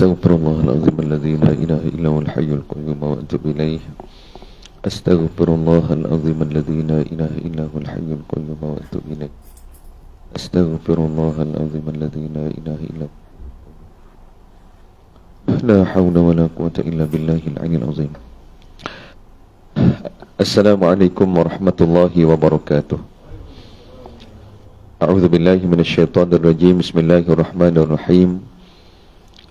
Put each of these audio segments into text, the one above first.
أستغفر الله العظيم الذي لا إله إلا هو الحي القيوم وأتوب إليه. أستغفر الله العظيم الذي لا إله إلا هو الحي القيوم وأتوب إليه. أستغفر الله العظيم الذي لا إله إلا هو لا حول ولا قوة إلا بالله العلي العظيم. السلام عليكم ورحمة الله وبركاته. أعوذ بالله من الشيطان الرجيم. بسم الله الرحمن الرحيم.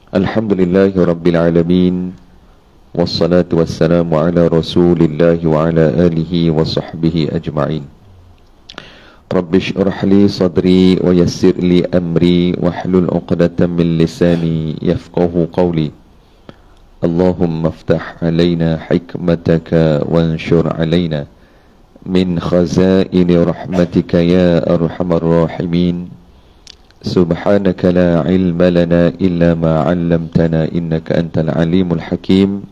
الحمد لله رب العالمين، والصلاة والسلام على رسول الله وعلى آله وصحبه أجمعين. رب اشرح لي صدري ويسر لي أمري واحلل عقدة من لساني يفقه قولي. اللهم افتح علينا حكمتك وانشر علينا من خزائن رحمتك يا أرحم الراحمين. سبحانك لا علم لنا إلا ما علمتنا إنك أنت العليم الحكيم.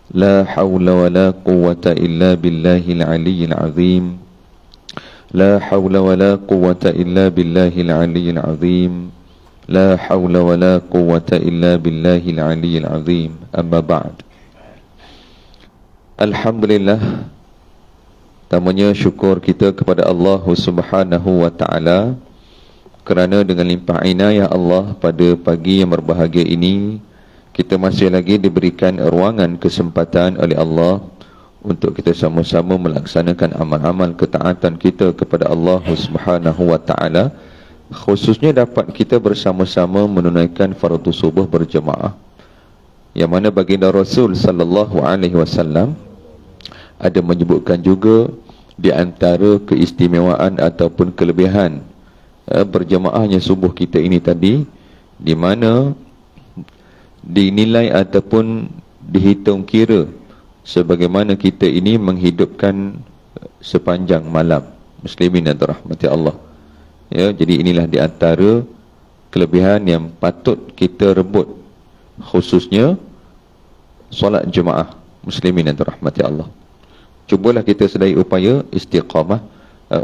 لا حول ولا قوة إلا بالله العلي العظيم. لا حول ولا قوة إلا بالله العلي العظيم. لا حول ولا قوة إلا بالله العلي العظيم. أما بعد. Alhamdulillah, tamanya syukur kita kepada Allah Subhanahu wa Ta'ala kerana dengan limpah inayah Allah pada pagi yang berbahagia ini, kita masih lagi diberikan ruangan kesempatan oleh Allah untuk kita sama-sama melaksanakan amal-amal ketaatan kita kepada Allah Subhanahu wa Ta'ala, khususnya dapat kita bersama-sama menunaikan fardu subuh berjemaah, yang mana baginda Rasul sallallahu alaihi wasallam ada menyebutkan juga di antara keistimewaan ataupun kelebihan berjemaahnya subuh kita ini tadi, di mana dinilai ataupun dihitung kira sebagaimana kita ini menghidupkan sepanjang malam. Muslimin dan rahmati Allah. Ya, jadi inilah di antara kelebihan yang patut kita rebut, khususnya solat jemaah. Muslimin dan rahmati Allah. Cubalah kita sedaya upaya istiqamah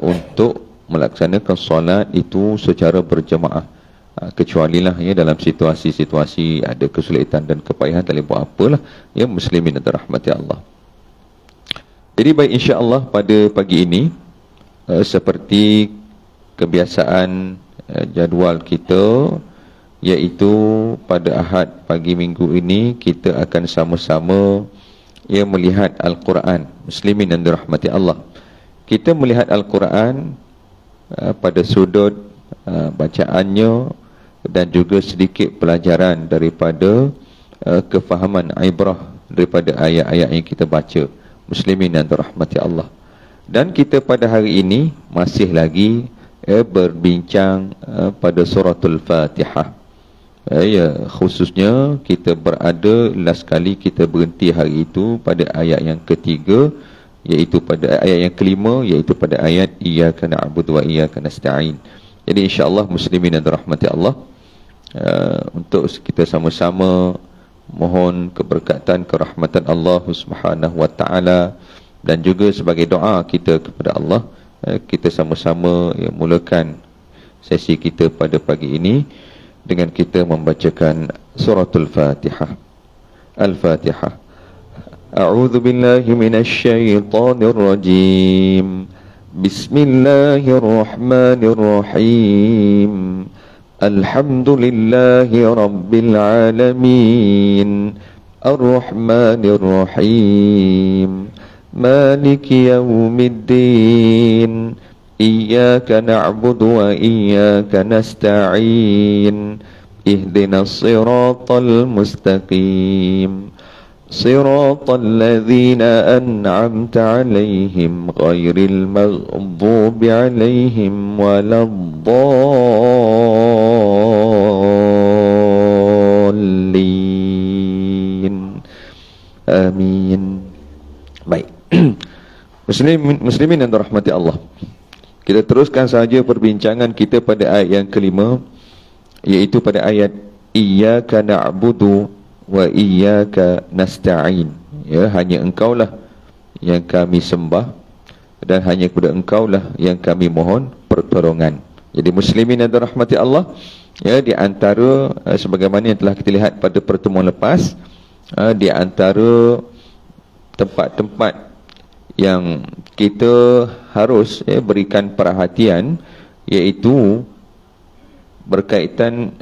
untuk melaksanakan solat itu secara berjemaah. Kecualilah ya dalam situasi-situasi ada kesulitan dan kepayahan, tak boleh buat apalah ya, muslimin dan rahmati Allah. Jadi baik, insya-Allah pada pagi ini seperti kebiasaan jadual kita, iaitu pada Ahad pagi minggu ini kita akan sama-sama ya melihat Al-Quran. Muslimin dan dirahmati Allah. Kita melihat Al-Quran pada sudut bacaannya dan juga sedikit pelajaran daripada kefahaman ibrah daripada ayat-ayat yang kita baca. Muslimin dan dirahmati Allah. Dan kita pada hari ini masih lagi berbincang pada suratul Fatihah. Ya, khususnya kita berada, last kali kita berhenti hari itu pada ayat yang ketiga, iaitu pada ayat yang kelima, iaitu pada ayat iyyaka na'budu wa iyyaka nasta'in. Jadi insya-Allah muslimin dan rahmati Allah, untuk kita sama-sama mohon keberkatan, kerahmatan Allah Subhanahu wa Ta'ala, dan juga sebagai doa kita kepada Allah, kita sama-sama mulakan sesi kita pada pagi ini dengan kita membacakan suratul Fatihah. Al-Fatihah. A'udzu billahi minasy syaithanir rajim. Bismillahirrahmanirrahim. Alhamdulillahi rabbil alamin. Ar-Rahmanir Rahim. Maliki yaumiddin. Iyyaka na'budu wa iyyaka nasta'in. Ihdinas siratal mustaqim. Siratal ladzina an'amta 'alaihim ghairil maghdubi 'alaihim waladdallin. Amin. Baik. Muslimin dan rahmati Allah. Kita teruskan saja perbincangan kita pada ayat yang kelima, iaitu pada ayat iyyaka na'budu wa iyyaka nasta'in. Ya, hanya engkaulah yang kami sembah dan hanya kepada engkaulah yang kami mohon pertolongan. Jadi muslimin dan rahmati Allah, Ya, di antara sebagaimana yang telah kita lihat pada pertemuan lepas, di antara tempat-tempat yang kita harus berikan perhatian, iaitu berkaitan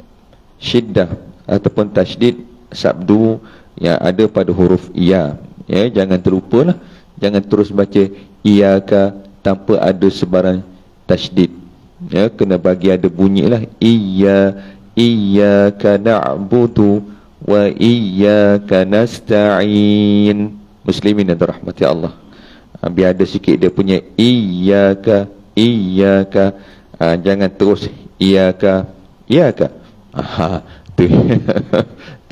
syiddah ataupun tasydid sabdu yang ada pada huruf ya. Ya, jangan terlupalah, jangan terus baca iyyaka tanpa ada sebarang tasydid. Ya, kena bagi ada bunyilah iyyaka na'budu wa iyyaka nasta'in. Muslimin yang dirahmati Allah, biar ada sikit dia punya iyyaka. Jangan terus iyyaka tu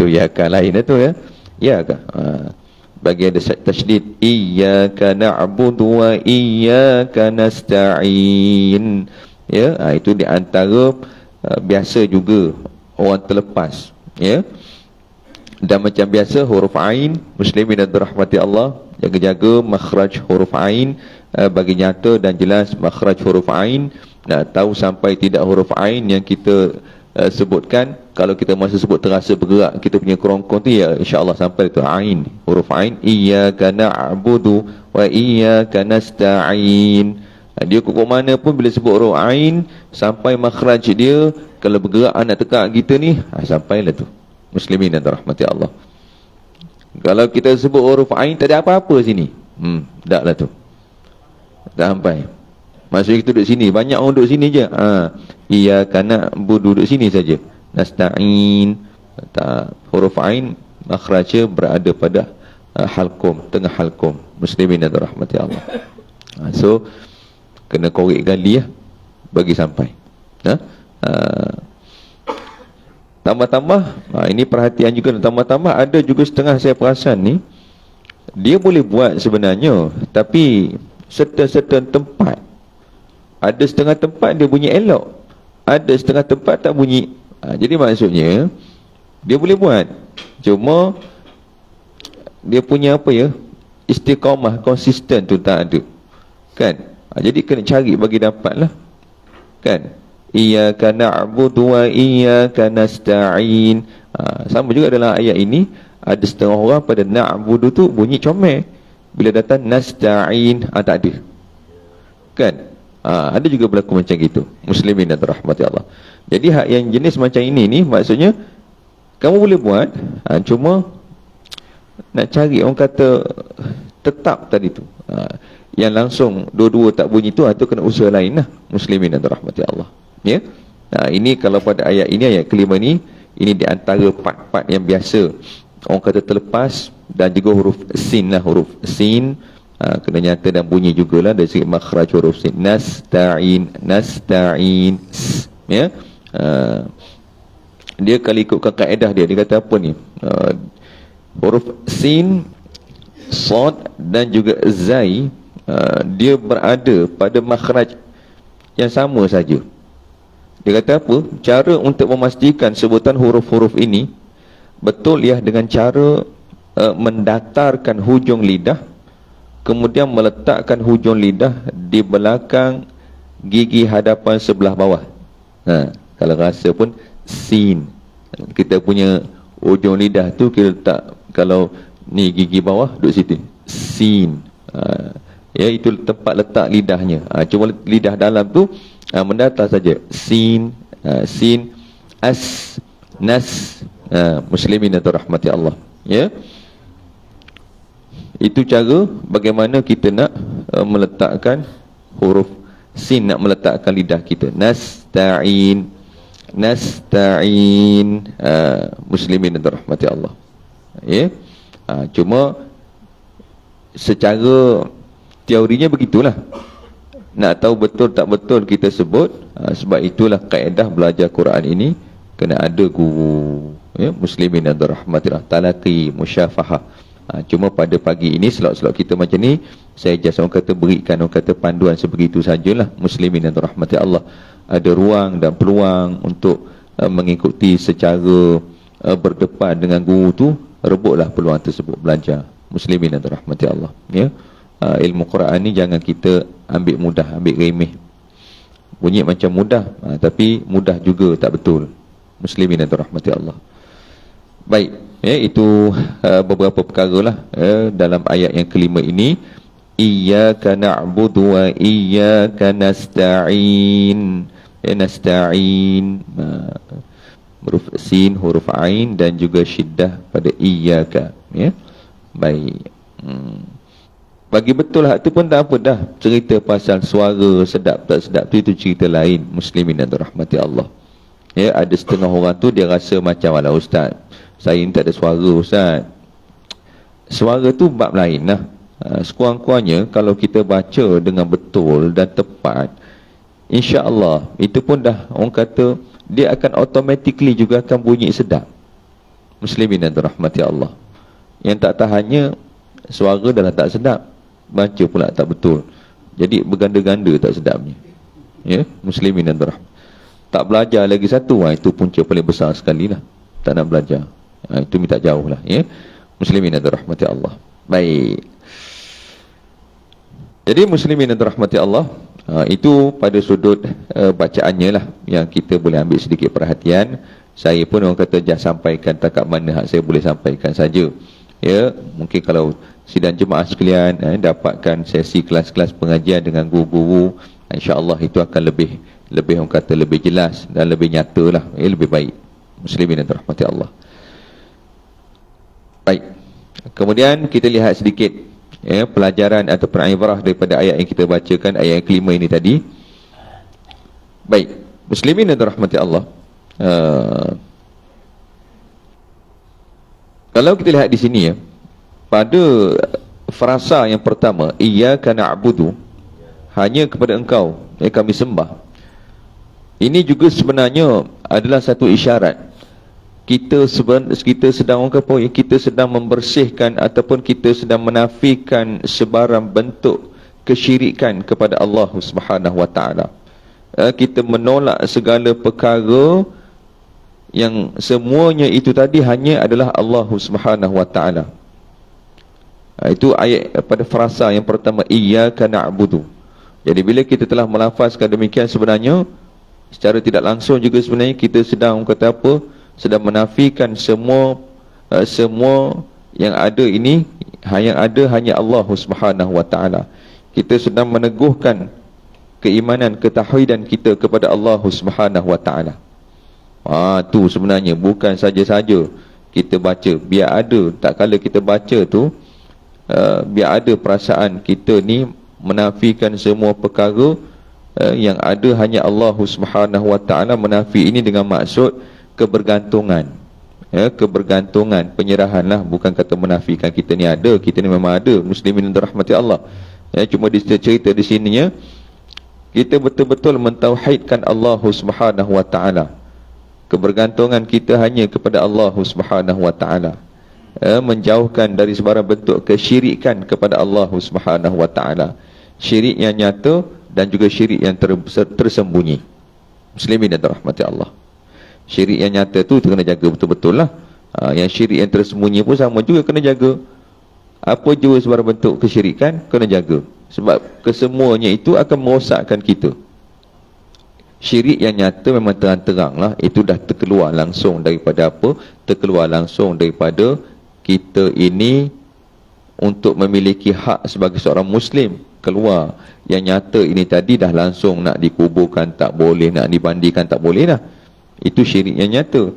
tu iyyaka lain tu ya. Iyyaka bagi ada tasydid iyyaka na'budu wa iyyaka nasta'in. Ya, itu di antara biasa juga orang terlepas, ya. Dan macam biasa huruf ain, muslimin dan dirahmati Allah, jaga-jaga makhraj huruf ain, bagi nyata dan jelas makhraj huruf ain. Nak tahu sampai tidak huruf ain yang kita sebutkan, kalau kita masa sebut terasa bergerak kita punya kerongkong tu, ya insya-Allah sampai itu ain, huruf ain. Iyyaka na'budu wa iyyaka nasta'in. Dia kok mana pun bila sebut huruf ain, sampai makhraj dia kalau bergerak nak tekak kita ni, sampailah tu. Muslimin dan rahmati Allah. Kalau kita sebut huruf ain tak ada apa-apa sini, tak lah tu, tak sampai. Maksudnya kita duduk sini, banyak orang duduk sini je. Iyyaka na'budu duduk sini saja. Nasta'in, tak, huruf ain makhrajnya berada pada halqum, tengah halqum. Muslimin dan rahmati Allah. So kena korek gali bagi sampai. Tambah-tambah, ini perhatian juga. Tambah-tambah ada juga setengah saya perasan ni, dia boleh buat sebenarnya, tapi certain tempat, ada setengah tempat dia bunyi elok, ada setengah tempat tak bunyi. Jadi maksudnya dia boleh buat, cuma dia punya apa ya, istiqamah, konsisten tu tak ada, kan? Jadi kena cari bagi dapat lah, kan? Iyyaka na'budu wa iyyaka nasta'in. Sama juga dalam ayat ini, ada setengah orang pada na'budu tu bunyi comel, bila datang nasta'in tak ada, kan? Ada juga berlaku macam gitu. Muslimin dan rahmati Allah. Jadi hak yang jenis macam ini ni, maksudnya kamu boleh buat, cuma nak cari orang kata tetap tadi tu, yang langsung dua-dua tak bunyi tu, itu kena usaha lain lah. Muslimin dan rahmati Allah, ya. Ini kalau pada ayat ini, ayat kelima ni, ini di antara part-part yang biasa orang kata terlepas. Dan juga huruf sin lah, huruf sin kena nyata dan bunyi jugalah dari segi makhraj huruf sin. Nasta'in, ya. Dia kalau ikutkan kaedah dia kata apa ni, huruf sin, sad dan juga zai, dia berada pada makhraj yang sama saja. Dia kata apa? Cara untuk memastikan sebutan huruf-huruf ini betul ya, dengan cara mendatarkan hujung lidah, kemudian meletakkan hujung lidah di belakang gigi hadapan sebelah bawah. Kalau rasa pun sin, kita punya hujung lidah tu kita letak, kalau ni gigi bawah duduk situ, sin. Ya, itu tempat letak lidahnya. Cuma lidah dalam tu mendatar saja. Sin, sin, as, nas. Muslimin dan rahmati Allah, ya. Itu cara bagaimana kita nak meletakkan huruf sin, nak meletakkan lidah kita. Nasta'in, nasta'in. Muslimin dan rahmati Allah, ya. Cuma secara teorinya begitulah. Nak tahu betul tak betul kita sebut. Sebab itulah kaedah belajar Quran ini kena ada guru, ya. Muslimin dan rahmatillah, talaqi, musyafahah. Cuma pada pagi ini slot-slot kita macam ni, saya just orang kata berikan, orang kata panduan sebegitu sajalah. Muslimin dan rahmati Allah, ada ruang dan peluang untuk mengikuti secara berdepan dengan guru tu, rebutlah peluang tersebut, belajar. Muslimin dan rahmati Allah, ya. Ilmu Quran ni jangan kita ambil mudah, ambil remeh. Bunyi macam mudah, tapi mudah juga tak betul. Muslimin dan rahmati Allah. Baik, itu beberapa perkara lah dalam ayat yang kelima ini. Iyyaka na'budu wa iyyaka nasta'in. Nasta'in, huruf sin, huruf ain dan juga syiddah pada iyyaka. Baik. Bagi betul hak tu pun tak apa dah. Cerita pasal suara sedap tak sedap tu, itu cerita lain. Muslimin dan rahmati Allah. Ada setengah orang tu dia rasa macam, alah ustaz, saya ni tak ada suara ustaz. Suara tu bab lain lah. Sekurang-kurangnya kalau kita baca dengan betul dan tepat, insya-Allah itu pun dah, orang kata dia akan automatically juga akan bunyi sedap. Muslimin dan rahmati Allah. Yang tak tahannya suara dah tak sedap, baca pula tak betul, jadi berganda-ganda tak sedapnya. Muslimin dan rahmati. Tak belajar lagi satu, itu punca paling besar sekali lah. Tak nak belajar, itu minta jauh lah. Muslimin dan rahmati Allah. Baik. Jadi muslimin dan rahmati Allah, itu pada sudut bacaannya lah yang kita boleh ambil sedikit perhatian. Saya pun orang kata jangan sampaikan takat mana hak saya boleh sampaikan saja. Mungkin kalau sidang jemaah sekalian dapatkan sesi kelas-kelas pengajian dengan guru-guru, insya-Allah itu akan lebih orang kata lebih jelas dan lebih nyata lah, lebih baik. Muslimin dan rahmati Allah. Baik. Kemudian kita lihat sedikit pelajaran atau ibrah daripada ayat yang kita bacakan, ayat yang kelima ini tadi. Baik, muslimin dan rahmati Allah. Kalau kita lihat di sini pada frasa yang pertama, iyyaka na'budu, hanya kepada engkau kami sembah. Ini juga sebenarnya adalah satu isyarat kita sedang kita sedang membersihkan ataupun kita sedang menafikan sebarang bentuk kesyirikan kepada Allah Subhanahu wa taala. Kita menolak segala perkara yang semuanya itu tadi hanya adalah Allah Subhanahu wa taala. Itu ayat pada frasa yang pertama, iyyaka na'budu. Jadi bila kita telah melafazkan demikian, sebenarnya secara tidak langsung juga sebenarnya kita sedang kata apa? Sedang menafikan semua yang ada ini, yang ada hanya Allah Subhanahu wa taala. Kita sedang meneguhkan keimanan, ketauhidan kita kepada Allah Subhanahu wa taala. Tu sebenarnya bukan saja-saja kita baca, biar ada, tak kala kita baca tu biar ada perasaan kita ni menafikan semua perkara yang ada hanya Allah Subhanahu wa taala. Menafi ini dengan maksud kebergantungan, kebergantungan, penyerahan lah. Bukan kata menafikan kita ni ada, kita ni memang ada. Muslimin dan rahmati Allah. Cuma cerita di sininya kita betul-betul mentauhidkan Allah Subhanahu wa taala. Kebergantungan kita hanya kepada Allah Subhanahu wa taala. Menjauhkan dari sebarang bentuk kesyirikan kepada Allah Subhanahu wa taala. Syirik yang nyata dan juga syirik yang tersembunyi. Muslimin dan rahmati Allah. Syirik yang nyata tu kena jaga betul-betul lah. Yang syirik yang tersembunyi pun sama juga kena jaga. Apa jua sebarang bentuk kesyirikan kena jaga. Sebab kesemuanya itu akan merosakkan kita. Syirik yang nyata memang terang-terang lah. Itu dah terkeluar langsung daripada apa? Terkeluar langsung daripada kita ini untuk memiliki hak sebagai seorang Muslim. Keluar. Yang nyata ini tadi dah langsung nak dikuburkan tak boleh, nak dibandikan tak boleh dah. Itu syirik yang nyata.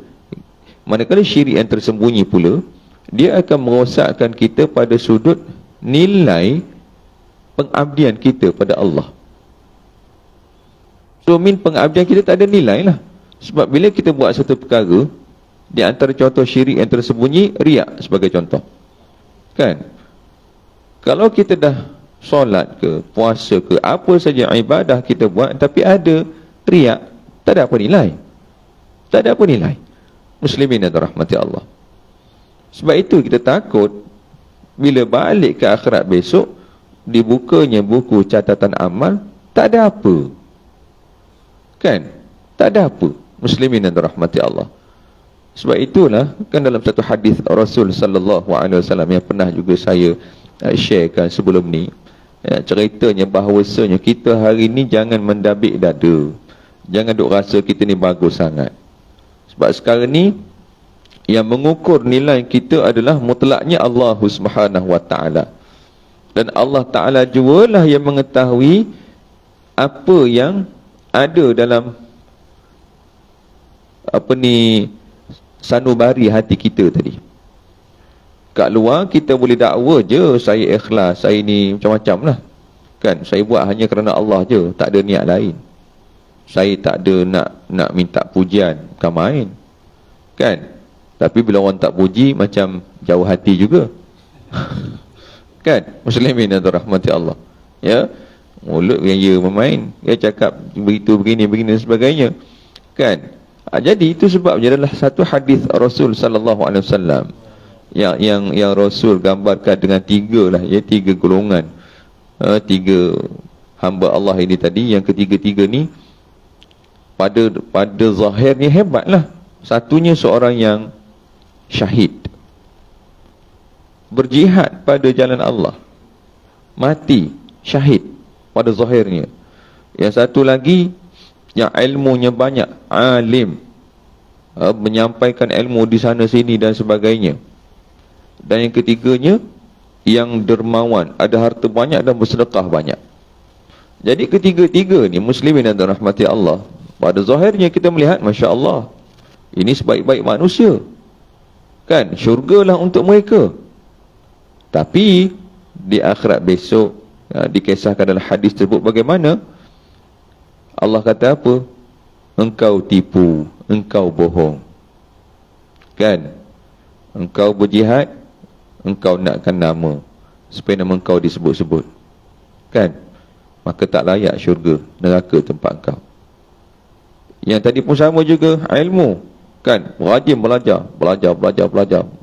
Manakala syirik yang tersembunyi pula, dia akan merosakkan kita pada sudut nilai pengabdian kita pada Allah. So pengabdian kita tak ada nilai lah. Sebab bila kita buat satu perkara, di antara contoh syirik yang tersembunyi, riak sebagai contoh. Kan? Kalau kita dah solat ke, puasa ke, apa saja ibadah kita buat, tapi ada riak, tak ada apa nilai. Tak ada apa nilai. Muslimin dan rahmati Allah. Sebab itu kita takut bila balik ke akhirat besok, dibukanya buku catatan amal, tak ada apa. Kan? Tak ada apa. Muslimin dan rahmati Allah. Sebab itulah kan dalam satu hadis Rasul sallallahu alaihi wasallam yang pernah juga saya sharekan sebelum ni, ceritanya bahawasanya kita hari ni jangan mendabik dada. Jangan duk rasa kita ni bagus sangat. Sebab sekarang ni yang mengukur nilai kita adalah mutlaknya Allah Subhanahu wa taala. Dan Allah Taala jualah yang mengetahui apa yang ada dalam sanubari hati kita tadi. Kat luar kita boleh dakwa je, saya ikhlas, saya ni macam-macam lah. Kan, saya buat hanya kerana Allah je, tak ada niat lain. Saya tak ada nak minta pujian, bukan main. Kan? Tapi bila orang tak puji, macam jauh hati juga. Kan? Muslimin dan rahmati Allah. Ya? Mulut yang ia memain. Dia cakap begitu, begini dan sebagainya. Kan? Jadi itu sebabnya adalah satu hadis Rasul sallallahu alaihi wasallam yang Rasul gambarkan dengan tiga lah, ya, tiga golongan, tiga hamba Allah ini tadi. Yang ketiga-tiga ni pada zahirnya hebatlah. Satunya seorang yang syahid, berjihad pada jalan Allah, mati syahid pada zahirnya. Yang satu lagi yang ilmunya banyak, alim, menyampaikan ilmu di sana sini dan sebagainya. Dan yang ketiganya yang dermawan, ada harta banyak dan bersedekah banyak. Jadi ketiga-tiga ni muslimin dan rahmati Allah, pada zahirnya kita melihat Masya Allah, ini sebaik-baik manusia, kan, syurgalah untuk mereka. Tapi di akhirat besok, dikisahkan dalam hadis tersebut bagaimana Allah kata apa? Engkau tipu, engkau bohong, kan, engkau berjihad, engkau nakkan nama supaya nama engkau disebut-sebut, kan, maka tak layak syurga, neraka tempat engkau. Yang tadi pun sama juga, ilmu, kan, rajin belajar,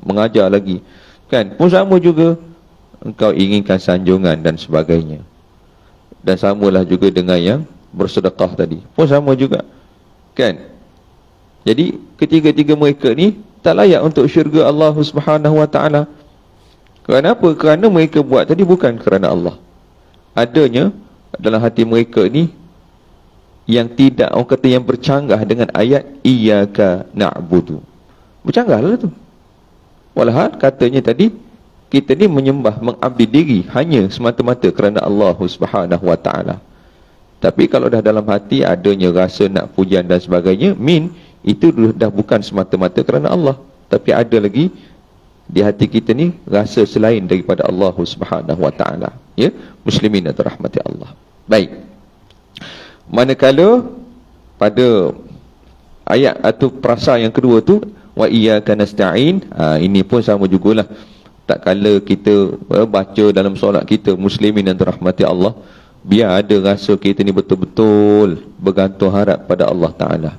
mengajar lagi, kan, pun sama juga, engkau inginkan sanjungan dan sebagainya. Dan samalah juga dengan yang bersedekah tadi, pun sama juga, kan. Jadi ketiga-tiga mereka ni tak layak untuk syurga Allah Subhanahu wa taala. Kerana apa? Kerana mereka buat tadi bukan kerana Allah. Adanya dalam hati mereka ni yang tidak, orang kata, yang bercanggah dengan ayat iyyaka na'budu. Bercanggahlah tu. Walhal katanya tadi kita ni menyembah, mengabdi diri hanya semata-mata kerana Allah Subhanahu wa taala. Tapi kalau dah dalam hati adanya rasa nak pujian dan sebagainya, itu dah bukan semata-mata kerana Allah, tapi ada lagi di hati kita ni rasa selain daripada Allah Subhanahu wa taala. Ya, muslimin dan rahmati Allah. Baik. Manakala pada ayat atau perasa yang kedua tu, wa iyyaka nasta'in, ini pun sama jugalah. Tak kala kita baca dalam solat kita, muslimin dan rahmati Allah, biar ada rasa kita ni betul-betul bergantung harap pada Allah Ta'ala.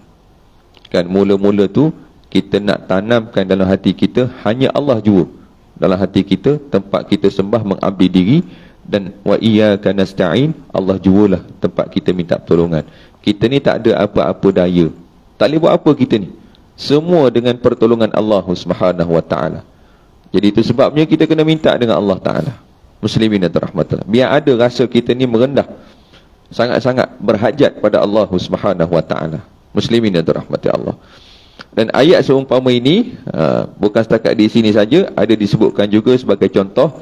Kan, mula-mula tu kita nak tanamkan dalam hati kita hanya Allah jua dalam hati kita, tempat kita sembah, mengabdi diri. Dan wa iyyaka nasta'in, Allah jualah tempat kita minta pertolongan. Kita ni tak ada apa-apa daya, tak boleh buat apa kita ni, semua dengan pertolongan Allah Subhanahu wa ta'ala. Jadi itu sebabnya kita kena minta dengan Allah Ta'ala. Muslimin dan rahmatullah, biar ada rasa kita ni merendah, sangat-sangat berhajat pada Allah Subhanahu wa ta'ala. Muslimin dan rahmati Allah. Dan ayat seumpama ini bukan setakat di sini saja, ada disebutkan juga sebagai contoh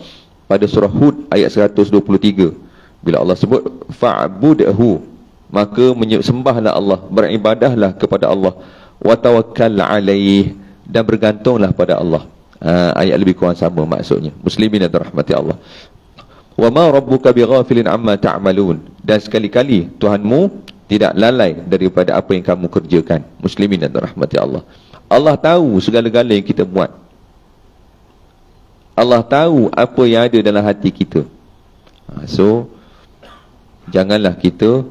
pada surah Hud ayat 123. Bila Allah sebut fa'budhu, maka sembahlah Allah, beribadahlah kepada Allah, wa tawakkal alaih, dan bergantunglah pada Allah. Ayat lebih kurang sama maksudnya. Muslimin dan rahmati Allah. Wa ma rabbuka bighafilin amma ta'malun, dan sekali-kali Tuhanmu tidak lalai daripada apa yang kamu kerjakan. Muslimin dan rahmati Allah. Allah tahu segala-gala yang kita buat. Allah tahu apa yang ada dalam hati kita. So janganlah kita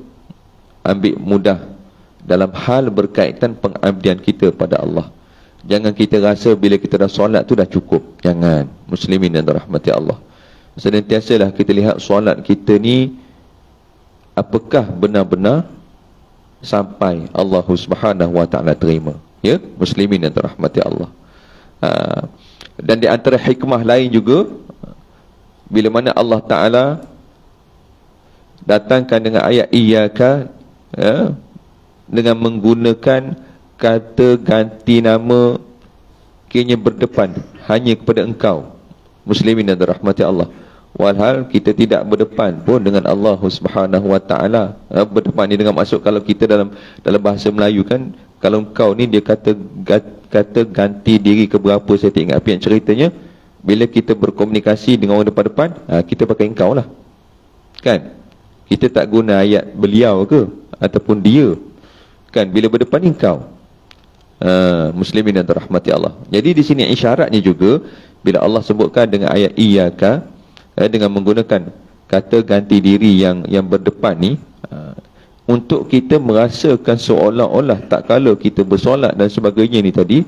ambil mudah dalam hal berkaitan pengabdian kita pada Allah. Jangan kita rasa bila kita dah solat tu dah cukup. Jangan. Muslimin dan rahmati Allah. Senantiasalah kita lihat solat kita ni apakah benar-benar sampai Allah Subhanahu wa ta'ala terima. Ya, muslimin dan rahmati Allah. Dan di antara hikmah lain juga, bila mana Allah Ta'ala datangkan dengan ayat iyyaka, dengan menggunakan kata ganti nama kiranya berdepan hanya kepada engkau, muslimin dan dirahmati Allah. Walhal kita tidak berdepan pun dengan Allah Subhanahu wa taala. Berdepan ni dengan maksud, kalau kita dalam bahasa Melayu kan, kalau engkau ni dia kata ganti diri ke berapa, saya tak ingat apa yang ceritanya. Bila kita berkomunikasi dengan orang depan-depan, kita pakai engkau lah. Kan? Kita tak guna ayat beliau ke ataupun dia. Kan? Bila berdepan ni engkau. Muslimin dan dirahmati Allah. Jadi di sini isyaratnya juga bila Allah sebutkan dengan ayat iyyaka, dengan menggunakan kata ganti diri yang berdepan ni, untuk kita merasakan seolah-olah tak kala kita bersolat dan sebagainya ni tadi,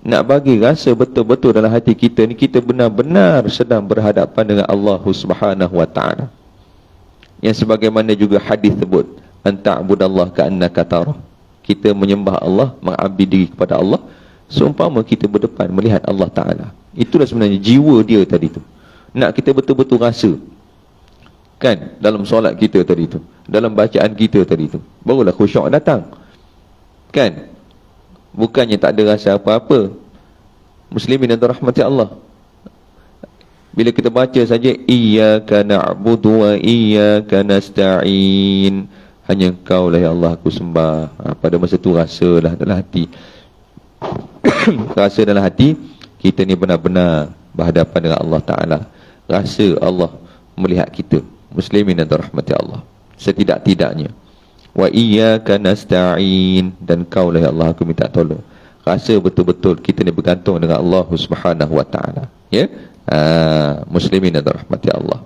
nak bagi rasa betul-betul dalam hati kita ni kita benar-benar sedang berhadapan dengan Allah Subhanahu wa taala. Yang sebagaimana juga hadis sebut, anta'budallaha ka'annaka tarah. Kita menyembah Allah, mengabdi diri kepada Allah seumpama kita berdepan melihat Allah Ta'ala. Itulah sebenarnya jiwa dia tadi tu. Nak kita betul-betul rasa, kan, dalam solat kita tadi tu, dalam bacaan kita tadi tu, barulah khusyuk datang. Kan? Bukannya tak ada rasa apa-apa. Muslimin dan dirahmati Allah, bila kita baca saja iyyaka na'budu wa iyyaka nasta'in, hanya Engkau lah ya Allah aku sembah. Pada masa tu rasalah dalam hati rasa dalam hati kita ni benar-benar berhadapan dengan Allah Ta'ala. Rasa Allah melihat kita. Muslimin dan dirahmati Allah. Setidak-tidaknya wa iyyaka nasta'in, dan Kau lah ya Allah aku minta tolong. Rasa betul-betul kita ni bergantung dengan Allah Subhanahu wa Ta'ala. Ya? Muslimin dan dirahmati Allah.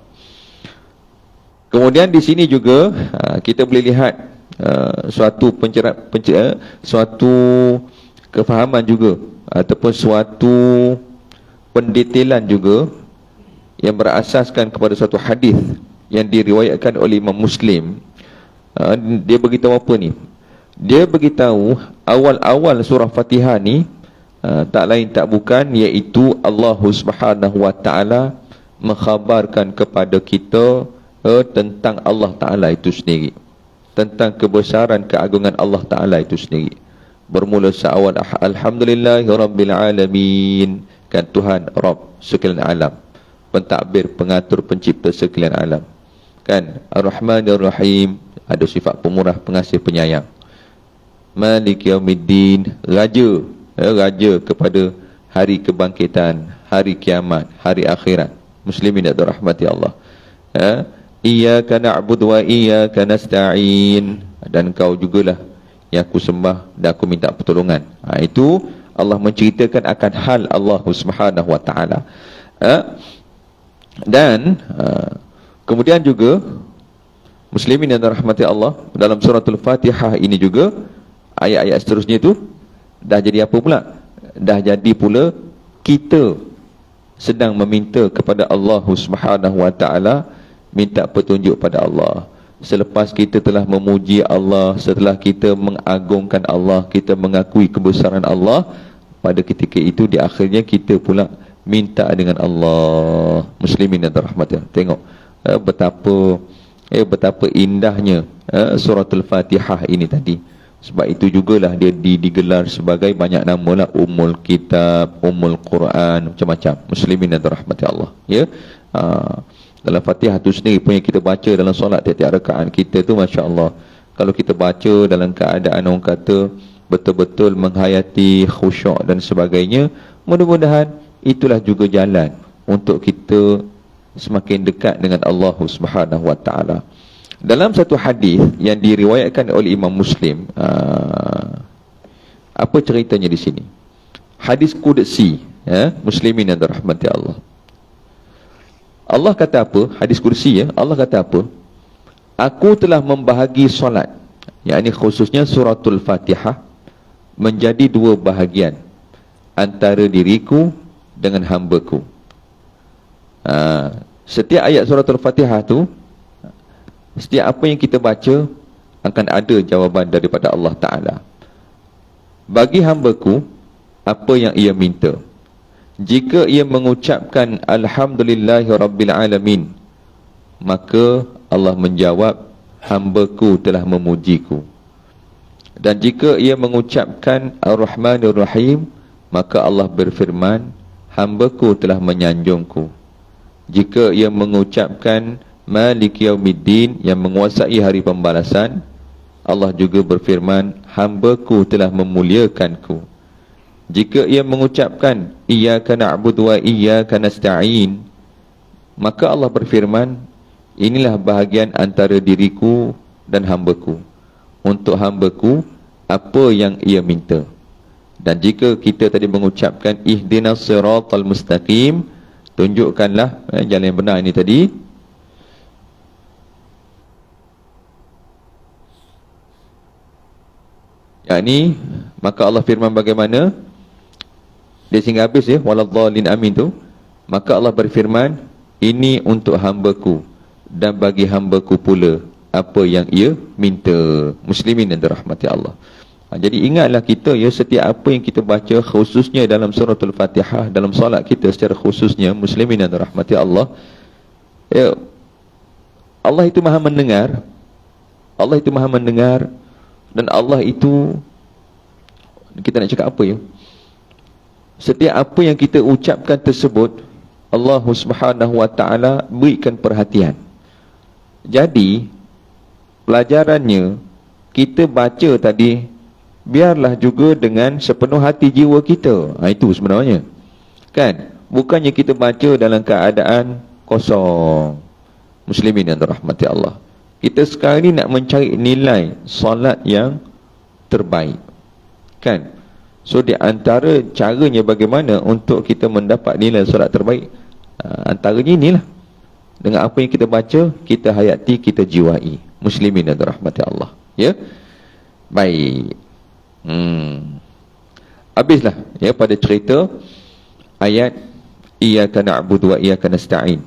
Kemudian di sini juga kita boleh lihat suatu kefahaman juga, ataupun suatu pendetailan juga yang berasaskan kepada suatu hadis yang diriwayatkan oleh Imam Muslim. Dia beritahu apa ni? Dia beritahu awal-awal surah Fatihah ni tak lain tak bukan iaitu Allah Subhanahu wa taala mengkhabarkan kepada kita tentang Allah Ta'ala itu sendiri, tentang kebesaran keagungan Allah Ta'ala itu sendiri. Bermula seawal Alhamdulillahi Rabbil Alamin, kan, Tuhan Rabb sekalian alam, pentadbir, pengatur, pencipta sekalian alam. Kan, Ar-Rahmanir Rahim, ada sifat pemurah, pengasih, penyayang. Malik Yaumiddin, raja, raja kepada hari kebangkitan, hari kiamat, hari akhirat. Muslimin dan dirahmati Allah. Iyyaka na'budu wa iyyaka nasta'in, dan Kau jugalah yang aku sembah dan aku minta pertolongan. Itu Allah menceritakan akan hal Allah Subhanahu wa taala. Dan kemudian juga muslimin yang dirahmati Allah, dalam suratul Fatihah ini juga ayat-ayat seterusnya itu dah jadi apa pula? Dah jadi pula kita sedang meminta kepada Allah Subhanahu wa taala, minta petunjuk pada Allah. Selepas kita telah memuji Allah, setelah kita mengagungkan Allah, kita mengakui kebesaran Allah, pada ketika itu di akhirnya kita pula minta dengan Allah. Muslimin dan dirahmati. Tengok betapa indahnya suratul Fatihah ini tadi. Sebab itu jugalah dia digelar sebagai banyak nama lah, Ummul Kitab, Ummul Quran, macam-macam. Muslimin dan dirahmati Allah. Ya. Dalam Fatihah tu sendiri pun yang kita baca dalam solat tiap-tiap rakaat kita tu, Masya Allah, kalau kita baca dalam keadaan orang kata betul-betul menghayati khusyuk dan sebagainya, mudah-mudahan itulah juga jalan untuk kita semakin dekat dengan Allah Subhanahu wa taala. Dalam satu hadis yang diriwayatkan oleh Imam Muslim, apa ceritanya di sini? Hadis qudsi, muslimin yang dirahmati Allah. Allah kata apa? Hadis kursi, Allah kata apa? Aku telah membahagi solat, yakni khususnya suratul Fatihah, menjadi dua bahagian, antara diriku dengan hambaku. Setiap ayat suratul Fatihah tu, setiap apa yang kita baca akan ada jawaban daripada Allah Ta'ala. Bagi hambaku, apa yang ia minta, jika ia mengucapkan Alhamdulillahi Rabbil Alamin, maka Allah menjawab, hambaku telah memujiku. Dan jika ia mengucapkan Ar-Rahmanir Rahim, maka Allah berfirman, hamba-Ku telah menyanjungku. Jika ia mengucapkan Malik Yaumiddin, yang menguasai hari pembalasan, Allah juga berfirman, hamba-Ku telah memuliakanku. Jika ia mengucapkan Iyyaka na'budu wa iyyaka nasta'in, maka Allah berfirman, inilah bahagian antara diriku dan hamba-Ku. Untuk hamba-Ku, apa yang ia minta. Dan jika kita tadi mengucapkan Ihdinas siratal mustaqim, tunjukkanlah jalan yang benar ini tadi. Yakni, maka Allah firman bagaimana? Dia sehingga habis ya, waladhdallin amin tu. Maka Allah berfirman, ini untuk hamba-Ku dan bagi hamba-Ku pula apa yang ia minta. Muslimin yang dirahmati Allah. Jadi ingatlah kita ya, setiap apa yang kita baca, khususnya dalam suratul Fatihah, dalam solat kita secara khususnya, muslimin yang dirahmati Allah, ya, Allah itu maha mendengar. Allah itu maha mendengar. Dan Allah itu, kita nak cakap apa ya, setiap apa yang kita ucapkan tersebut, Allah Subhanahu wa ta'ala berikan perhatian. Jadi pelajarannya, kita baca tadi, biarlah juga dengan sepenuh hati jiwa kita. Itu sebenarnya, kan? Bukannya kita baca dalam keadaan kosong. Muslimin yang dirahmati Allah, kita sekarang ni nak mencari nilai solat yang terbaik, kan? So di antara caranya bagaimana untuk kita mendapat nilai solat terbaik, antaranya inilah, dengan apa yang kita baca, kita hayati, kita jiwai. Muslimin yang dirahmati Allah, ya. Baik. Habislah ya pada cerita ayat Iyyaka na'budu wa iyyaka nasta'in.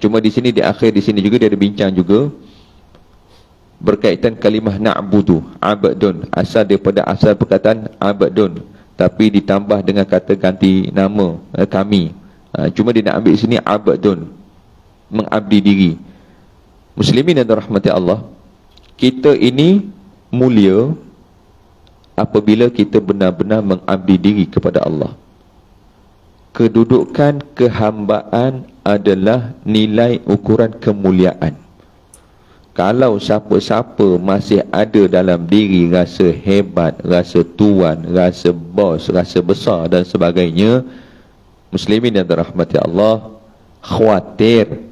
Cuma di sini, di akhir di sini juga dia ada bincang juga berkaitan kalimah na'budu, abdun, asal daripada asal perkataan abdun, tapi ditambah dengan kata ganti nama, kami. Cuma dia nak ambil sini abdun, mengabdi diri. Muslimin yang dirahmati Allah, kita ini mulia apabila kita benar-benar mengabdi diri kepada Allah. Kedudukan kehambaan adalah nilai ukuran kemuliaan. Kalau siapa-siapa masih ada dalam diri rasa hebat, rasa tuan, rasa bos, rasa besar dan sebagainya, muslimin yang dirahmati Allah, khawatir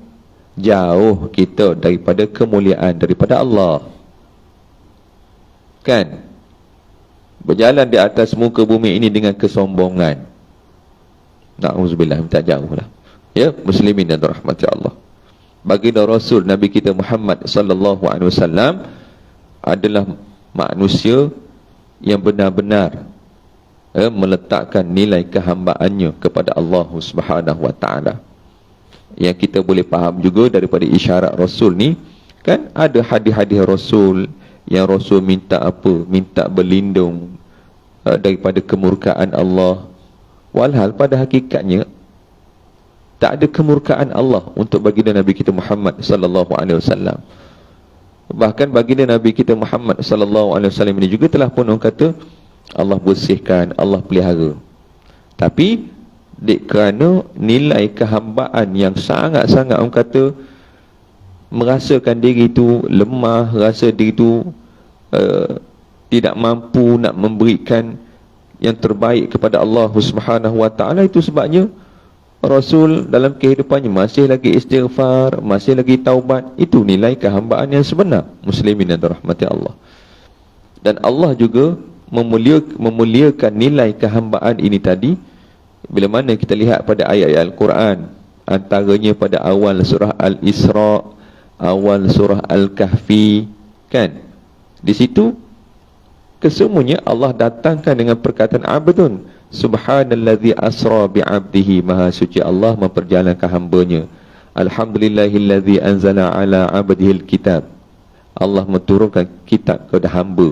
jauh kita daripada kemuliaan daripada Allah, kan? Berjalan di atas muka bumi ini dengan kesombongan, na'udzubillah, minta jauh lah, ya. Muslimin yang dirahmati Allah, baginda Rasul Nabi kita Muhammad sallallahu alaihi wasallam adalah manusia yang benar-benar meletakkan nilai kehambaannya kepada Allah Subhanahu wa ta'ala. Yang kita boleh faham juga daripada isyarat Rasul ni, kan, ada hadis-hadis Rasul yang Rasul minta apa? Minta berlindung daripada kemurkaan Allah. Walhal pada hakikatnya tak ada kemurkaan Allah untuk baginda Nabi kita Muhammad sallallahu alaihi wasallam. Bahkan baginda Nabi kita Muhammad sallallahu alaihi wasallam ini juga telah pun orang kata Allah bersihkan, Allah pelihara. Tapi kerana nilai kehambaan yang sangat-sangat orang kata merasakan diri itu lemah, rasa diri itu tidak mampu nak memberikan yang terbaik kepada Allah Subhanahu wa ta'ala, itu sebabnya Rasul dalam kehidupannya masih lagi istighfar, masih lagi taubat. Itu nilai kehambaan yang sebenar. Muslimin yang dirahmati Allah. Dan Allah juga memuliakan nilai kehambaan ini tadi bila mana kita lihat pada ayat-ayat Al-Quran, antaranya pada awal surah Al-Isra, awal surah Al-Kahfi, kan? Di situ kesemuanya Allah datangkan dengan perkataan abdun. Subhanalladzi asra bi'abdihi, maha suci Allah memperjalankan hambanya. Alhamdulillahilladzi anzala ala abdihil kitab, Allah menurunkan kitab kepada hamba.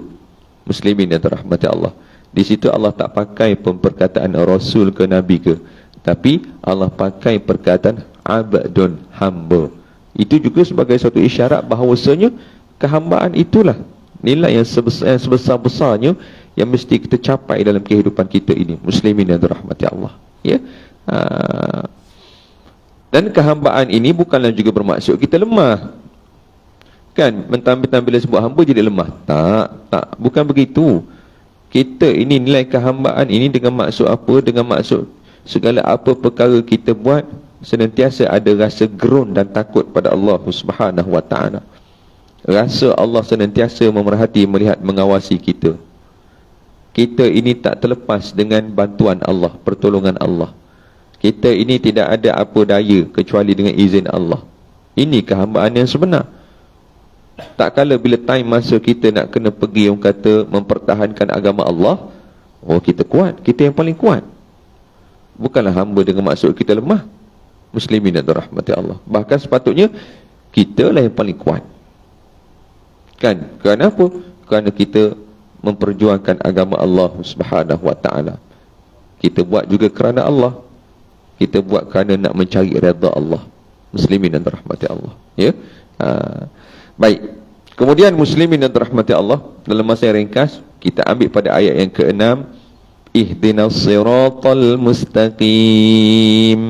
Muslimin yang dirahmati Allah, di situ Allah tak pakai perkataan Rasul ke Nabi ke, tapi Allah pakai perkataan abdun, hamba. Itu juga sebagai satu isyarat bahawasanya kehambaan itulah Nilai yang sebesar-besarnya yang mesti kita capai dalam kehidupan kita ini, muslimin yang dirahmati Allah. Ya. Dan kehambaan ini bukanlah juga bermaksud kita lemah. Kan, mentang-mentang bila sebut hamba jadi lemah. Tak, bukan begitu. Kita ini nilai kehambaan ini dengan maksud apa? Dengan maksud segala apa perkara kita buat senantiasa ada rasa gerun dan takut pada Allah Subhanahu wa taala. Rasa Allah senantiasa memerhati, melihat, mengawasi kita. Kita ini tak terlepas dengan bantuan Allah, pertolongan Allah. Kita ini tidak ada apa daya kecuali dengan izin Allah. Ini kehambaan yang sebenar. Tak kala bila time masa kita nak kena pergi, orang kata, mempertahankan agama Allah, oh kita kuat, kita yang paling kuat. Bukanlah hamba dengan maksud kita lemah. Muslimin dan rahmati Allah. Bahkan sepatutnya kita lah yang paling kuat. Kan? Kerana apa? Kerana kita memperjuangkan agama Allah Subhanahu wa taala. Kita buat juga kerana Allah. Kita buat kerana nak mencari redha Allah. Muslimin dan rahmati Allah. Ya. Baik. Kemudian muslimin dan rahmati Allah, dalam masa yang ringkas kita ambil pada ayat yang ke-6, ihdinas siratal mustaqim.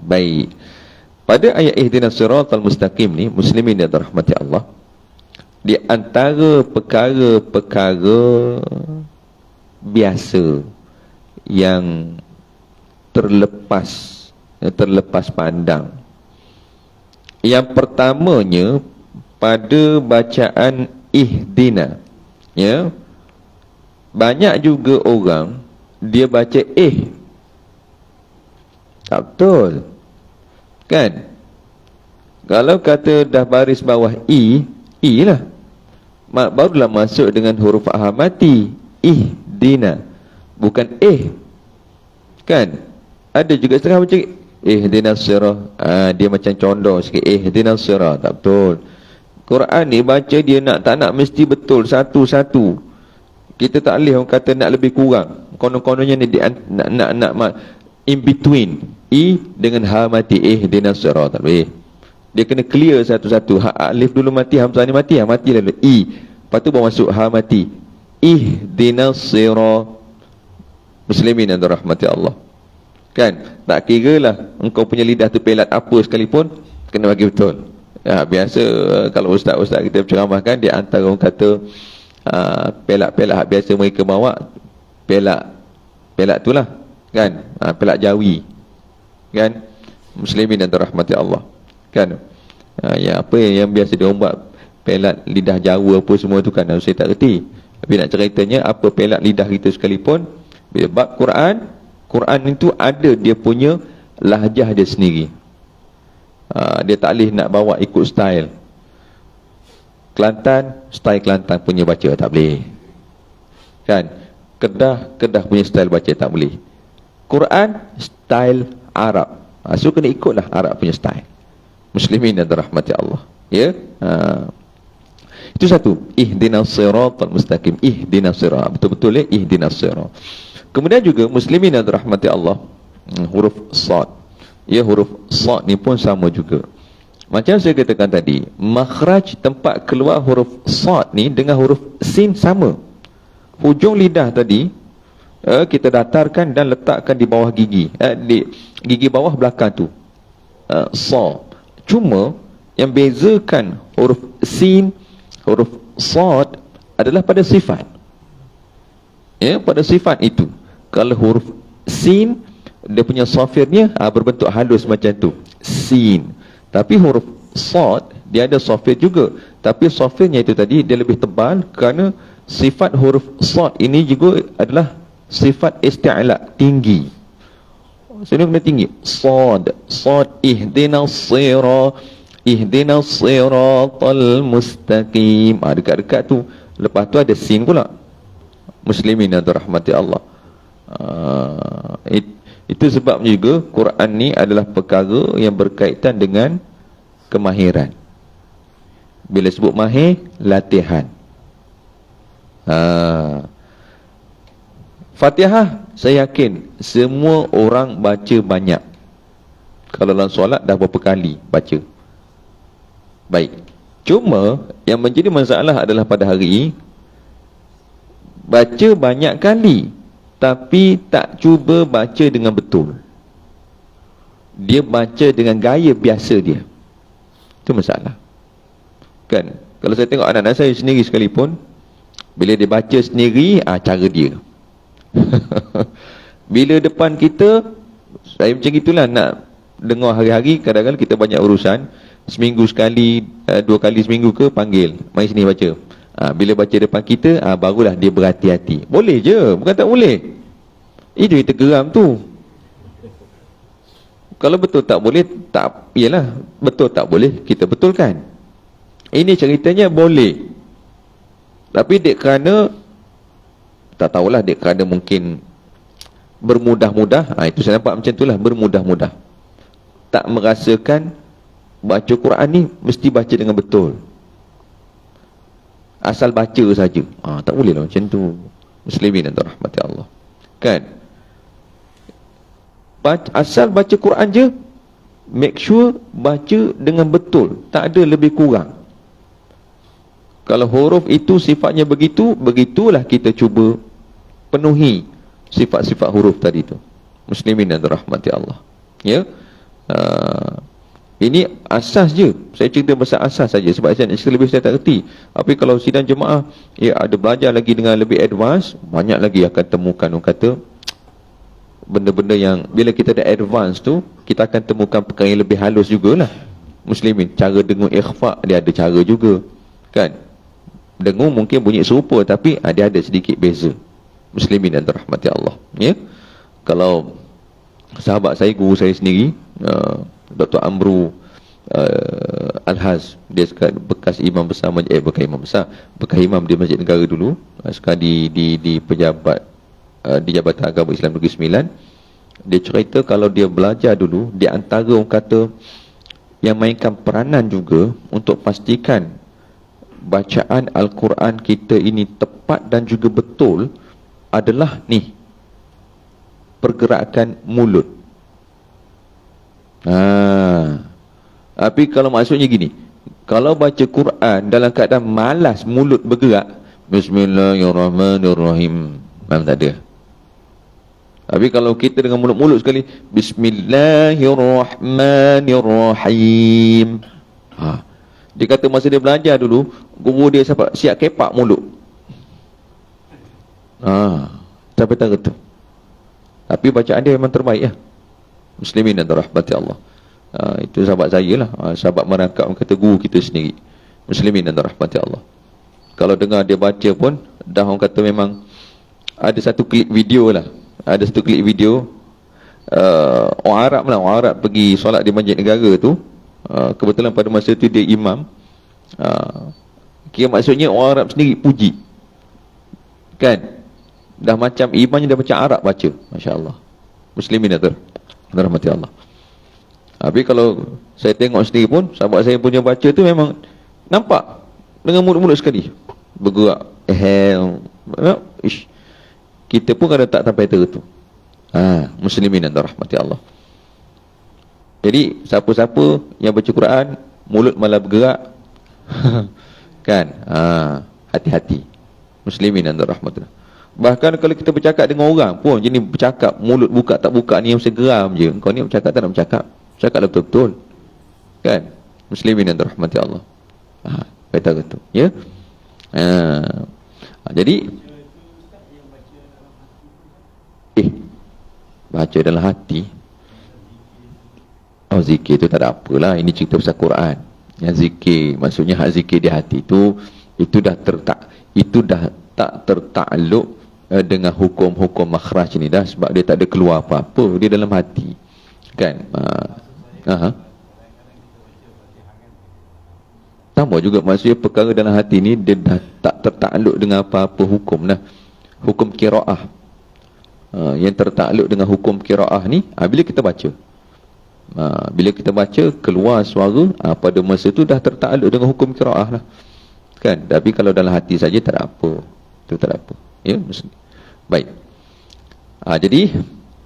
Baik. Pada ayat ihdinas siratal mustaqim ni, muslimin dan rahmati Allah, di antara perkara-perkara biasa yang terlepas pandang. Yang pertamanya pada bacaan ihdina, ya, banyak juga orang dia baca tak betul, kan? Kalau kata dah baris bawah i lah, barulah masuk dengan huruf ahamati, ihdina, bukan kan? Ada juga setengah baca ihdinas sirah, dia macam condong sikit, ihdinas sirah, tak betul. Quran ni baca dia tak nak mesti betul satu-satu. Kita tak boleh orang kata nak lebih kurang. Konon-kononnya ni dia nak in between i dengan ha mati, ihdinas sirah, tak boleh. Dia kena clear satu-satu. Alif dulu mati, hamzah ni mati, mati lalu i. Lepas tu baru masuk ha mati. Ihdinas sirah. Muslimin dan rahmati Allah. Kan? Tak kira lah engkau punya lidah tu pelat apa sekalipun, kena bagi betul. Ya, biasa kalau ustaz-ustaz kita berceramah kan, dia antara orang kata pelak-pelak biasa mereka bawa, pelak tu lah, kan? Pelak Jawi. Kan? Muslimin dan rahmati Allah. Kan? Ya, apa yang biasa dia orang buat, pelat lidah Jawa apa semua tu kan, saya tak reti. Tapi nak ceritanya apa pelak lidah kita sekalipun, bila bab Quran itu ada dia punya lahjah dia sendiri. Dia tak boleh nak bawa ikut style Kelantan, style Kelantan punya baca, tak boleh. Kan? Kedah punya style baca, tak boleh. Quran, style Arab. So kena ikutlah Arab punya style. Muslimin dan rahmati Allah. Ya? Itu satu. Ihdinas siratal mustaqim. Ihdinas sirat. Betul-betul ya? Ihdinas sirat. Kemudian juga muslimin dan rahmati Allah, huruf sad. Ya, huruf sad ni pun sama juga. Macam saya katakan tadi, makhraj tempat keluar huruf sad ni dengan huruf sin sama. Hujung lidah tadi kita datarkan dan letakkan di bawah gigi, di gigi bawah belakang tu, sa. Cuma yang bezakan huruf sin, huruf sad adalah pada sifat. Ya, pada sifat itu. Kalau huruf sin, dia punya safirnya berbentuk halus macam tu, sin. Tapi huruf sad, dia ada safir juga, tapi safirnya itu tadi dia lebih tebal, kerana sifat huruf sad ini juga adalah sifat isti'la, tinggi. Sini kena tinggi. Sad, ihdinas siratal mustaqim. Dekat-dekat tu. Lepas tu ada sin pula. Muslimin dan rahmati Allah. Itu sebabnya juga Quran ni adalah perkara yang berkaitan dengan kemahiran. Bila sebut mahir, latihan. Fatihah, saya yakin semua orang baca banyak. Kalau dalam solat dah berapa kali baca. Baik. Cuma Yang menjadi masalah adalah pada hari baca banyak kali tapi tak cuba baca dengan betul. Dia baca dengan gaya biasa dia. Itu masalah. Kan? Kalau saya tengok anak-anak saya sendiri sekalipun, bila dia baca sendiri, cara dia. Bila depan kita, saya macam itulah nak dengar hari-hari. Kadang-kadang kita banyak urusan, seminggu sekali, 2 kali seminggu ke, panggil, mari sini baca. Bila baca depan kita, barulah dia berhati-hati. Boleh je, bukan tak boleh. Itu kita geram tu. Kalau betul tak boleh, tak, iyalah, betul tak boleh, kita betulkan. Ini ceritanya boleh. Tapi dek kerana, tak tahulah, dek kerana mungkin bermudah-mudah, itu saya nampak macam itulah, bermudah-mudah. Tak merasakan baca Quran ni mesti baca dengan betul. Asal baca saja. Tak boleh lah macam tu. Muslimin dan rahmati Allah. Kan? Asal baca Quran je, make sure baca dengan betul. Tak ada lebih kurang. Kalau huruf itu sifatnya begitu, begitulah kita cuba penuhi sifat-sifat huruf tadi tu. Muslimin dan rahmati Allah. Ya? Ini asas je. Saya cerita pasal asas saja sebab saya lebih saya tak kerti. Tapi kalau sidang jemaah, ada belajar lagi dengan lebih advance, banyak lagi akan temukan orang kata benda-benda yang bila kita dah advance tu, kita akan temukan perkara yang lebih halus jugalah. Muslimin, cara dengung ikhfa dia ada cara juga. Kan? Dengung mungkin bunyi serupa tapi dia ada sedikit beza. Muslimin dan rahmati Allah. Ya? Kalau sahabat saya, guru saya sendiri, Dr. Amru Al-Haz, dia sekarang bekas imam besar, bukan imam besar, bekas imam di Masjid Negara dulu, sekarang di pejabat di Jabatan Agama Islam Negeri Sembilan. Dia cerita kalau dia belajar dulu, di antara orang kata yang mainkan peranan juga untuk pastikan bacaan Al-Quran kita ini tepat dan juga betul adalah ni, pergerakan mulut. Tapi kalau maksudnya gini, kalau baca Quran dalam keadaan malas mulut bergerak, Bismillahirrahmanirrahim, memang tak ada. Tapi kalau kita dengan mulut-mulut sekali, Bismillahirrahmanirrahim. Dia kata masa dia belajar dulu, guru dia siap kepak mulut. Sampai tak kata. Tapi bacaan dia memang terbaik ya. Muslimin dan rahmati Allah. Itu sahabat saya lah, sahabat merangkap kata guru kita sendiri. Muslimin dan rahmati Allah. Kalau dengar dia baca pun dah orang kata memang ada satu klip video lah. Ada satu klip video orang Arab lah, orang Arab pergi solat di Masjid Negara tu. Kebetulan pada masa tu dia imam. Kira maksudnya orang Arab sendiri puji. Kan? Dah macam imamnya dah macam Arab baca. Masya Allah. Muslimin dan rahmati Allah. Tapi kalau saya tengok sendiri pun, sahabat saya punya baca tu memang nampak dengan mulut-mulut sekali bergerak. Kita pun kadang tak sampai tu. Muslimin dan rahmati Allah. Jadi siapa-siapa yang baca Quran mulut malah bergerak kan, hati-hati. Muslimin dan rahmati Allah. Bahkan kalau kita bercakap dengan orang pun jenis bercakap mulut buka tak buka ni yang mesti geram je. Kau ni bercakap tak nak bercakap, cakaplah betul-betul. Kan? Muslimin dan rahmati Allah. Betul betul. Ya. Jadi baca dalam hati. Zikir tu tak ada apalah. Ini cerita pasal Quran. Yang zikir, maksudnya hak zikir di hati tu, itu dah tak tertakluk dengan hukum-hukum makhraj ni dah, sebab dia tak ada keluar apa-apa, dia dalam hati. Kan? Tambah juga maksudnya perkara dalam hati ni dia dah tak tertakluk dengan apa-apa hukum dah. Hukum qiraah. Yang tertakluk dengan hukum qiraah ni bila kita baca. Bila kita baca keluar suara, pada masa tu dah tertakluk dengan hukum qiraah lah. Kan? Tapi kalau dalam hati saja tak ada apa. Itu tak ada apa. Ya, baik. Jadi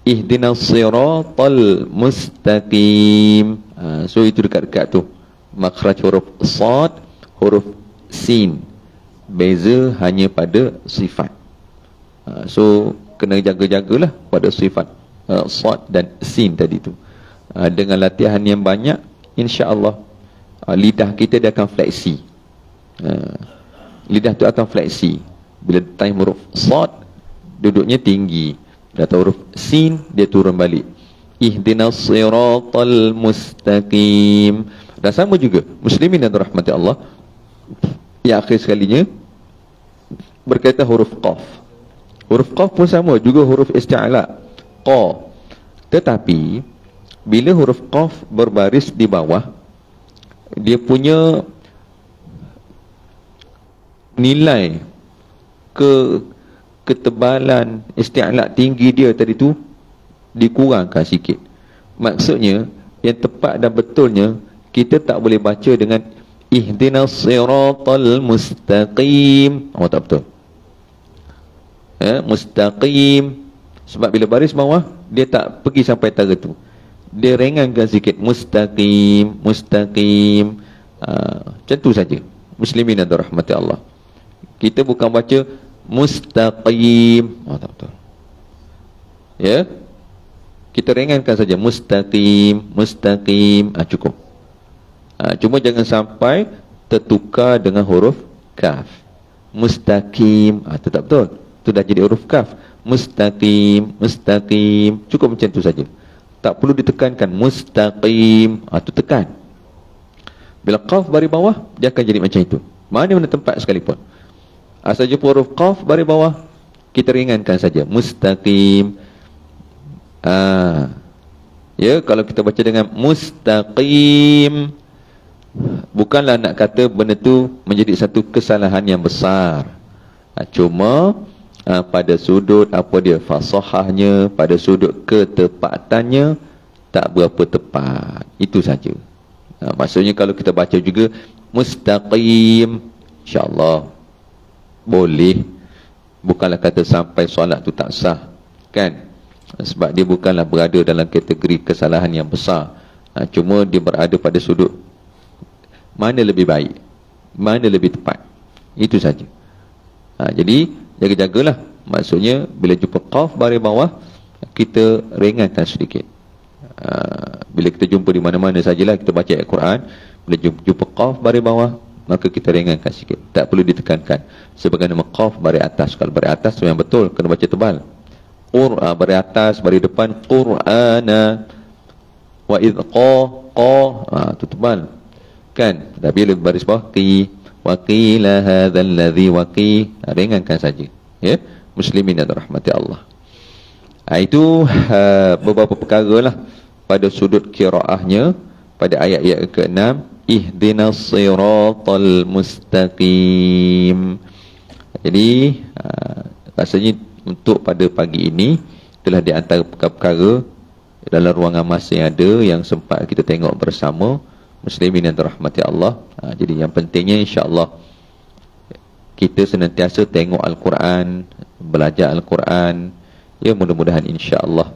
ihdinas siratal mustaqim. So itu dekat-dekat tu. Makhraj huruf sad, huruf sin. Beza hanya pada sifat. So kena jaga-jagalah pada sifat sad dan sin tadi tu. Dengan latihan yang banyak, insya-Allah lidah kita dia akan fleksi. Lidah tu akan fleksi. Bila time huruf sad duduknya tinggi, datang huruf sin dia turun balik. Ihdinas siratal mustaqim. Dan sama juga muslimin dan rahmati Allah, yang akhir sekalinya berkaitan huruf qaf. Huruf qaf pun sama juga, huruf isti'la, qa. Tetapi bila huruf qaf berbaris di bawah, dia punya nilai ketebalan isti'la tinggi dia tadi tu dikurangkan sikit. Maksudnya yang tepat dan betulnya kita tak boleh baca dengan ihdinas siratal mustaqim. Tak betul. Mustaqim. Sebab bila baris bawah dia tak pergi sampai tara tu, dia ringankan sikit. Mustaqim, mustaqim. Macam tu saja. Muslimin dan rahmati Allah. Kita bukan baca mustaqim. Tak betul. Ya. Kita ringankan saja. Mustaqim, mustaqim. Cukup. Cuma jangan sampai tertukar dengan huruf kaf. Mustaqim. Itu tak betul. Itu dah jadi huruf kaf. Mustaqim, mustaqim. Cukup macam tu saja. Tak perlu ditekankan. Mustaqim. Itu tekan. Bila qaf baris bawah, dia akan jadi macam itu. Mana-mana tempat sekalipun. Asal jumpa huruf qaf baris bawah, kita ringankan saja. Mustaqim. Ya, kalau kita baca dengan mustaqim, bukanlah nak kata benda tu menjadi satu kesalahan yang besar. Cuma pada sudut apa dia fasahahnya, pada sudut ketepatannya tak berapa tepat. Itu saja. Maksudnya kalau kita baca juga mustaqim, insya-Allah boleh. Bukanlah kata sampai solat tu tak sah, kan? Sebab dia bukanlah berada dalam kategori kesalahan yang besar. Cuma dia berada pada sudut mana lebih baik, mana lebih tepat. Itu saja. Jadi jaga-jagalah. Maksudnya bila jumpa qaf baris bawah, kita ringankan sedikit. Bila kita jumpa di mana-mana sajalah kita baca ayat Quran, bila jumpa qaf baris bawah, maka kita ringankan sikit. Tak perlu ditekankan. Sebagaimana qaf baris atas. Kalau baris atas tu yang betul, kena baca tebal. Baris atas, baris depan, Qur'ana. Wa idh qa, tu tebal. Kan? Tapi bila baris bawah, qi, wa qila hadzal ladzi waqi, ringankan saja. Ya, muslimin dan rahmati Allah. Itu beberapa perkara lah pada sudut qiraahnya pada ayat-ayat ke-6, ihdinas siratal mustaqim. Jadi rasanya untuk pada pagi ini telah di antara perkara-perkara dalam ruangan masa yang ada yang sempat kita tengok bersama, muslimin dan rahmati Allah. Jadi yang pentingnya insya-Allah kita senantiasa tengok Al-Quran, belajar Al-Quran. Ya, mudah-mudahan insya-Allah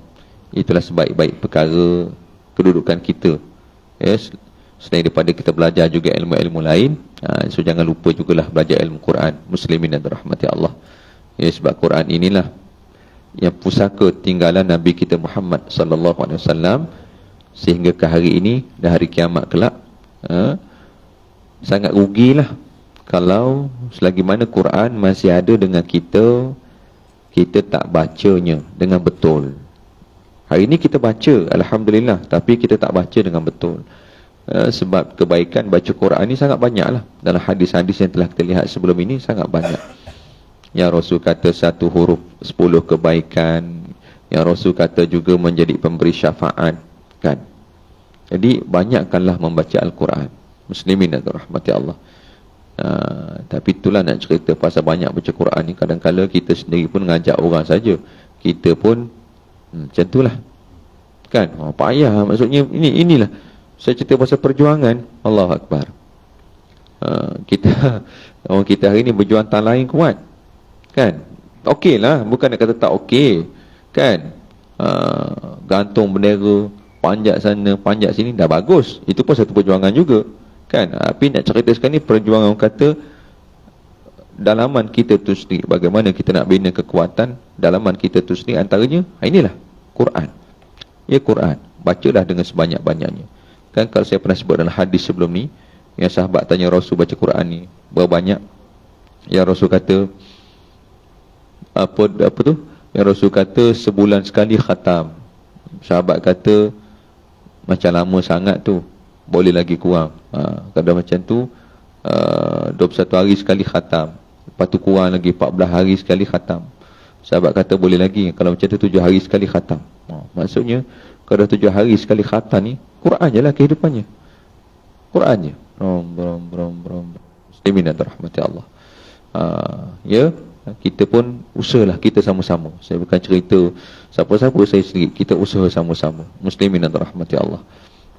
itulah sebaik-baik perkara kedudukan kita. Ya, selain daripada kita belajar juga ilmu-ilmu lain. So jangan lupa jugalah belajar ilmu Quran, muslimin dan rahmati Allah. Ya, sebab Quran inilah yang pusaka tinggalan Nabi kita Muhammad sallallahu alaihi wasallam sehingga ke hari ini dan hari kiamat kelak. Sangat rugilah kalau selagi mana Quran masih ada dengan kita, kita tak bacanya dengan betul. Hari ini kita baca, alhamdulillah, tapi kita tak baca dengan betul. Sebab kebaikan baca Quran ni sangat banyaklah. Dalam hadis-hadis yang telah kita lihat sebelum ini sangat banyak. Yang Rasul kata satu huruf 10 kebaikan. Yang Rasul kata juga menjadi pemberi syafaat, kan? Jadi banyakkanlah membaca Al-Quran, muslimin dan rahmati Allah. Tapi itulah nak cerita pasal banyak baca Quran ni, kadang-kadang kita sendiri pun ngajak orang saja. Kita pun macam itulah, kan? Payah, maksudnya inilah saya cerita pasal perjuangan. Allahu Akbar. Orang kita hari ni berjuang tak lain kuat, kan? Okey lah, bukan nak kata tak okey, kan? Gantung bendera, panjat sana, panjat sini, dah bagus. Itu pun satu perjuangan juga, kan? Tapi nak cerita sekarang ni perjuangan orang kata dalaman kita tu sendiri, bagaimana kita nak bina kekuatan dalaman kita tu sendiri, antaranya inilah Quran. Ya, Quran. Bacalah dengan sebanyak-banyaknya. Kan kalau saya pernah sebut dalam hadis sebelum ni, yang sahabat tanya Rasul baca Quran ni berapa banyak? Yang Rasul kata apa tu? Yang Rasul kata sebulan sekali khatam. Sahabat kata macam lama sangat tu, boleh lagi kurang. Kalau macam tu 21 hari sekali khatam. Lepas tu kurang lagi 14 hari sekali khatam. Sahabat kata boleh lagi. Kalau macam tu 7 hari sekali khatam. Maksudnya kalau 7 hari sekali khatam ni, Quran je lah kehidupannya. Quran je. Muslimin dan rahmati Allah. Ya, kita pun usahalah, kita sama-sama. Saya bukan cerita siapa-siapa, saya sendiri. Kita usaha sama-sama. Muslimin dan rahmati Allah.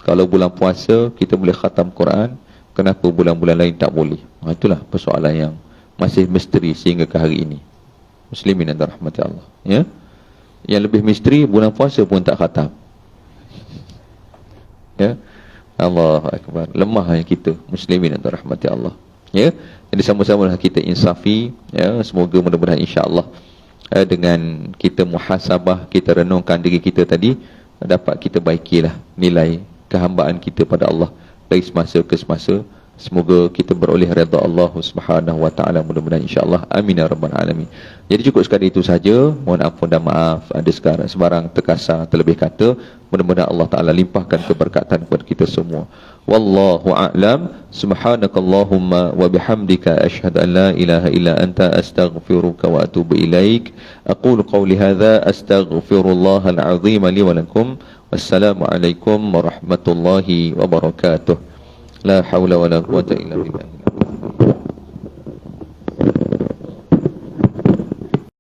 Kalau bulan puasa kita boleh khatam Quran, kenapa bulan-bulan lain tak boleh? Itulah persoalan yang masih misteri sehingga ke hari ini. Muslimin dan rahmati Allah. Ya. Yang lebih misteri, bulan puasa pun tak khatam. Ya. Allahu akbar. Lemah kita, muslimin dan rahmati Allah. Ya. Jadi sama-sama kita insafi, ya, semoga mudah-mudahan insya-Allah dengan kita muhasabah, kita renungkan diri kita tadi, dapat kita baikilah nilai kehambaan kita pada Allah dari semasa ke semasa. Semoga kita beroleh redha Allah Subhanahu wa taala, mudah-mudahan insya-Allah. Amin ya rabbal alamin. Jadi cukup sekali itu saja. Mohon ampun dan maaf ada sebarang terkasar terlebih kata. Mudah-mudahan Allah taala limpahkan keberkatan kepada kita semua. Wallahu a'lam. Subhanakallahumma wa bihamdika asyhadu an la ilaha illa anta astaghfiruka wa atubu ilaik. Aqulu qawli hadza astaghfirullahal azim li wa lakum. Wassalamualaikum warahmatullahi wabarakatuh. La haula wala quwwata illa billah.